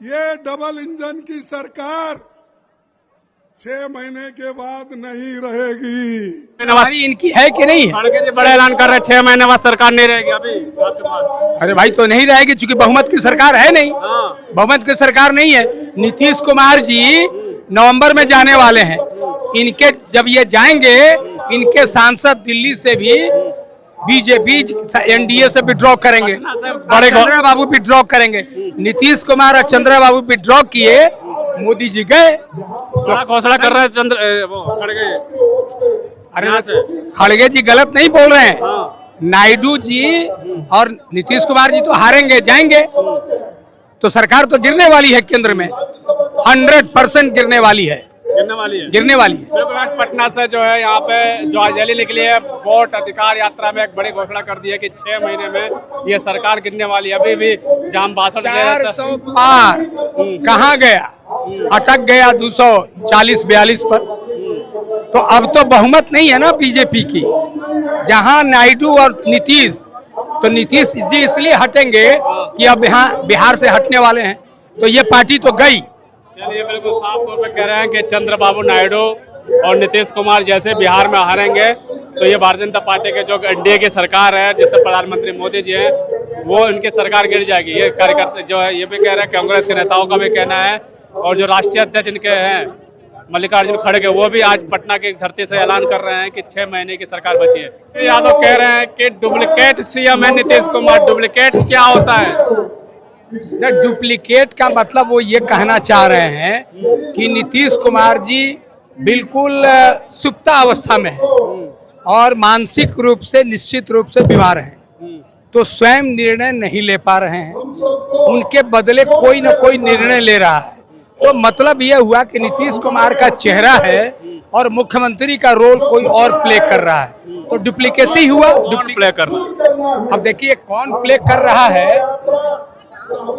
ये double engine की सरकार 6 महीने के बाद नहीं रहेगी। हमारी इनकी है कि नहीं है? बड़ा ऐलान कर रहे हैं 6 महीने बाद सरकार नहीं रहेगी अभी आपके पास। अरे भाई तो नहीं रहेगी क्योंकि बहुमत की सरकार है नहीं। बहुमत की सरकार नहीं है। नीतीश कुमार जी नवंबर में जाने वाले हैं। इनके जब ये जाएंगे, इनके सांसद दिल्ली से भी बीजेपी एनडीए से विड्रॉ करेंगे, बड़े चंद्रा बाबू विड्रॉ करेंगे। नीतीश कुमार और चंद्रा बाबू विड्रॉ किए, मोदी जी गए। घोषणा कर रहे हैं खड़गे। अरे खड़गे जी गलत नहीं बोल रहे हैं। नायडू जी और नीतीश कुमार जी तो हारेंगे, जाएंगे तो सरकार तो गिरने वाली है केंद्र में, 100% गिरने वाली है। पटना से जो है यहाँ पे जो रैली निकली है, वोट अधिकार यात्रा में एक बड़ी घोषणा कर दी है कि 6 महीने में ये सरकार गिरने वाली है। अभी भी जहाँ भाषण 400 पार कहाँ गया, अटक गया 240-42 पर। तो अब तो बहुमत नहीं है ना बीजेपी की। जहाँ नायडू और नीतीश, तो नीतीश जी इसलिए हटेंगे कि अब यहाँ बिहार से हटने वाले हैं, तो ये पार्टी तो गई। चलिए, बिल्कुल साफ तौर पे कह रहे हैं कि चंद्रबाबू नायडू और नीतीश कुमार जैसे बिहार में हारेंगे तो ये भारतीय जनता पार्टी के जो एनडीए की सरकार है, जिससे प्रधानमंत्री मोदी जी हैं, वो इनकी सरकार गिर जाएगी। ये कार्यकर्ता जो है ये भी कह रहे हैं, कांग्रेस के नेताओं का भी कहना है, और जो राष्ट्रीय अध्यक्ष इनके हैं मल्लिकार्जुन खड़गे, वो भी आज पटना की धरती से ऐलान कर रहे हैं कि 6 महीने की सरकार बची है। यादव कह रहे हैं कि डुप्लीकेट सीएम है नीतीश कुमार। डुप्लीकेट क्या होता है? डुप्लीकेट का मतलब वो ये कहना चाह रहे हैं कि नीतीश कुमार जी बिल्कुल सुप्ता अवस्था में है और मानसिक रूप से निश्चित रूप से बीमार हैं, तो स्वयं निर्णय नहीं ले पा रहे हैं। उनके बदले कोई न कोई निर्णय ले रहा है। तो मतलब ये हुआ कि नीतीश कुमार का चेहरा है और मुख्यमंत्री का रोल कोई और प्ले कर रहा है, तो डुप्लीकेसी हुआ। प्ले कर रहा। अब देखिए कौन प्ले कर रहा है।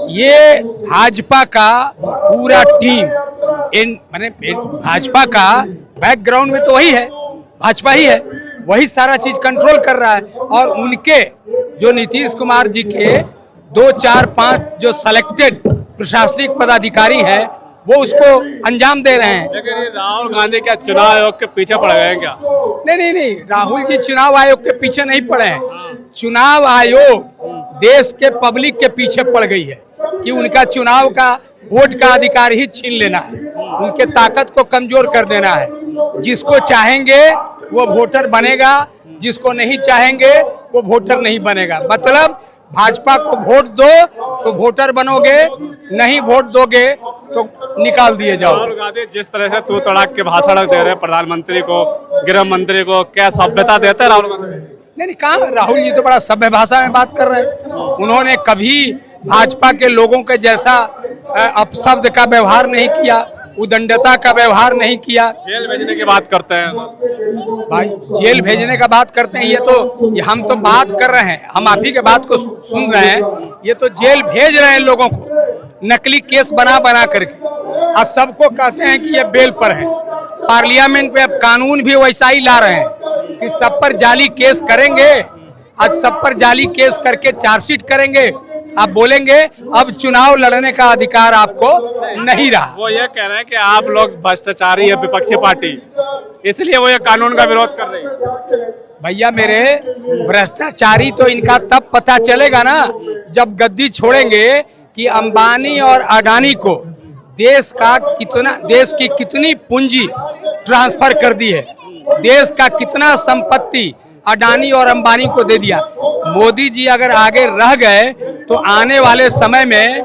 ये भाजपा का पूरा टीम, माने भाजपा का बैकग्राउंड में तो वही है, भाजपा ही है, वही सारा चीज कंट्रोल कर रहा है। और उनके जो नीतीश कुमार जी के 2, 4, 5 जो सेलेक्टेड प्रशासनिक पदाधिकारी हैं, वो उसको अंजाम दे रहे हैं। लेकिन राहुल गांधी क्या चुनाव आयोग के पीछे पड़ गए हैं क्या? नहीं, राहुल जी चुनाव आयोग के पीछे नहीं पड़े हैं। चुनाव आयोग देश के पब्लिक के पीछे पड़ गई है कि उनका चुनाव का वोट का अधिकार ही छीन लेना है, उनके ताकत को कमजोर कर देना है। जिसको चाहेंगे वो वोटर बनेगा, जिसको नहीं चाहेंगे वो वोटर नहीं बनेगा। मतलब भाजपा को वोट दो तो वोटर बनोगे, नहीं वोट दोगे तो निकाल दिए जाओ। राहुल गांधी जिस तरह से तू तड़ाक के भाषण दे रहे हैं प्रधानमंत्री को, गृह मंत्री को, क्या सभ्यता देते हैं राहुल गांधी? नहीं, कहा राहुल जी तो बड़ा सभ्य भाषा में बात कर रहे हैं। उन्होंने कभी भाजपा के लोगों के जैसा अपशब्द का व्यवहार नहीं किया, उदंडता का व्यवहार नहीं किया। जेल भेजने की बात करते हैं भाई, जेल भेजने का बात करते हैं। ये हम तो बात कर रहे हैं, हम आप ही के बात को सुन रहे हैं। ये तो जेल भेज रहे हैं लोगों को, नकली केस बना करके, और सबको कहते हैं कि ये बेल पर है। पार्लियामेंट में अब कानून भी वैसा ही ला रहे हैं कि सब पर जाली केस करेंगे, आज सब पर जाली केस करके चार्जशीट करेंगे। आप बोलेंगे अब चुनाव लड़ने का अधिकार आपको नहीं रहा। वो ये कह रहे हैं कि आप लोग भ्रष्टाचारी है, विपक्षी पार्टी, इसलिए वो ये कानून का विरोध कर रही है। भैया मेरे, भ्रष्टाचारी तो इनका तब पता चलेगा ना जब गद्दी छोड़ेंगे कि अंबानी और अडानी को देश की कितनी पूंजी ट्रांसफर कर दी है, देश का कितना संपत्ति अडानी और अंबानी को दे दिया। मोदी जी अगर आगे रह गए तो आने वाले समय में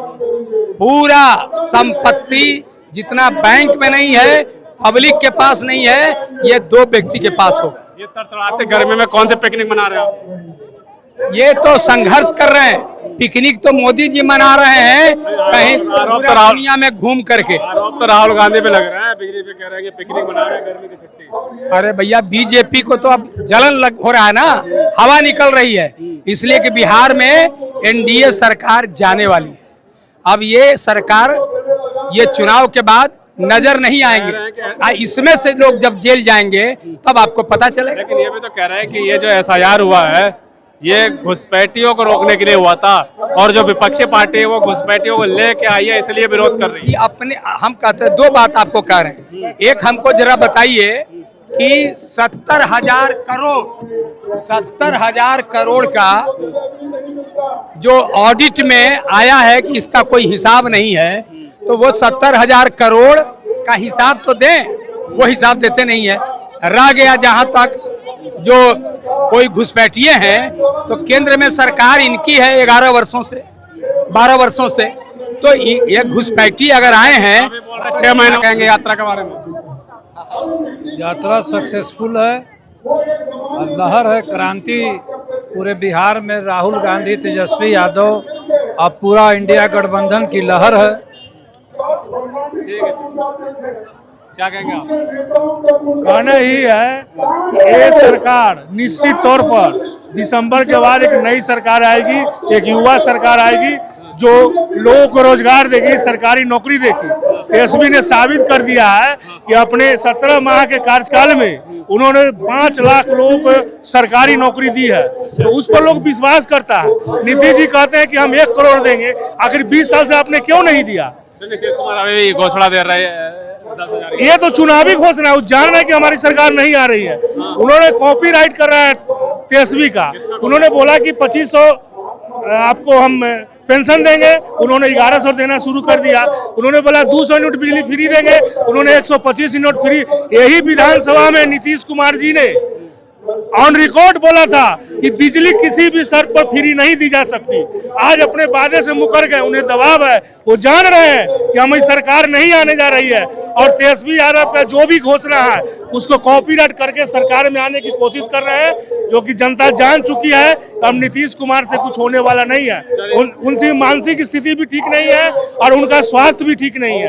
पूरा संपत्ति जितना बैंक में नहीं है, पब्लिक के पास नहीं है, ये 2 व्यक्ति के पास होगा। ये तड़तड़ाते गर्मी में कौन से पिकनिक मना रहे हो? ये तो संघर्ष कर रहे हैं। पिकनिक तो मोदी जी मना रहे हैं कहीं दुनिया में घूम करके। आरोप तो राहुल गांधी पे लग रहा है, बीजेपी पे कह रहे हैं कि पिकनिक मना रहे हैं गर्मी की छुट्टी। अरे भैया, बीजेपी को तो अब जलन हो रहा है ना, हवा निकल रही है, इसलिए कि बिहार में एनडीए सरकार जाने वाली है। अब ये सरकार ये चुनाव के बाद नजर नहीं आएंगे, इसमें से लोग जब जेल जाएंगे तब आपको पता चलेगा। लेकिन ये भी तो कह रहे हैं कि ये जो एसआईआर हुआ है ये घुसपैठियों को रोकने के लिए हुआ था, और जो विपक्षी पार्टी है वो घुसपैठियों को लेके आई है, इसलिए विरोध कर रही है। कि अपने हम कहते हैं, दो बात आपको कह रहे हैं। एक हमको जरा बताइए कि 70,000 करोड़ का जो ऑडिट में आया है कि इसका कोई हिसाब नहीं है, तो वो 70,000 करोड़ का हिसाब तो दें, वो हिसाब देते नहीं है। रह गया जहां तक जो कोई घुसपैठिए हैं, तो केंद्र में सरकार इनकी है 11 वर्षों से, 12 वर्षों से, तो ये घुसपैठी अगर आए हैं 6 महीने कहेंगे यात्रा के बारे में। यात्रा सक्सेसफुल है और लहर है, क्रांति पूरे बिहार में। राहुल गांधी, तेजस्वी यादव और पूरा इंडिया गठबंधन की लहर है। क्या कहेंगे आप? कहना ही है कि ये सरकार निश्चित तौर पर दिसंबर के बाद एक नई सरकार आएगी, एक युवा सरकार आएगी जो लोगों को रोजगार देगी, सरकारी नौकरी देगी। तेजस्वी ने साबित कर दिया है कि अपने 17 माह के कार्यकाल में उन्होंने 5 लाख लोगों को सरकारी नौकरी दी है, तो उस पर लोग विश्वास करता है। नीतीश जी कहते हैं कि हम 1 करोड़ देंगे, आखिर 20 साल से आपने क्यों नहीं दिया? नीतीश कुमार अभी घोषणा दे रहे हैं 10,000। ये तो चुनावी घोषणा है, वो जान रहे हैं कि हमारी सरकार नहीं आ रही है। उन्होंने कॉपीराइट कर रहा है तेजस्वी का। उन्होंने बोला कि 2500 आपको हम पेंशन देंगे, उन्होंने 1100 देना शुरू कर दिया। उन्होंने बोला 200 यूनिट बिजली फ्री देंगे, उन्होंने 125 यूनिट फ्री। यही विधानसभा में नीतीश कुमार जी ने ऑन रिकॉर्ड बोला था कि बिजली किसी भी शर्त पर फ्री नहीं दी जा सकती। आज अपने वादे से मुकर गए, उन्हें दबाव है, वो जान रहे हैं कि हमारी सरकार नहीं आने जा रही है, और तेजस्वी यादव का जो भी घोषणा है उसको कॉपीराइट करके सरकार में आने की कोशिश कर रहे हैं, जो कि जनता जान चुकी है। अब नीतीश कुमार से कुछ होने वाला नहीं है। उनकी मानसिक स्थिति भी ठीक नहीं है और उनका स्वास्थ्य भी ठीक नहीं है।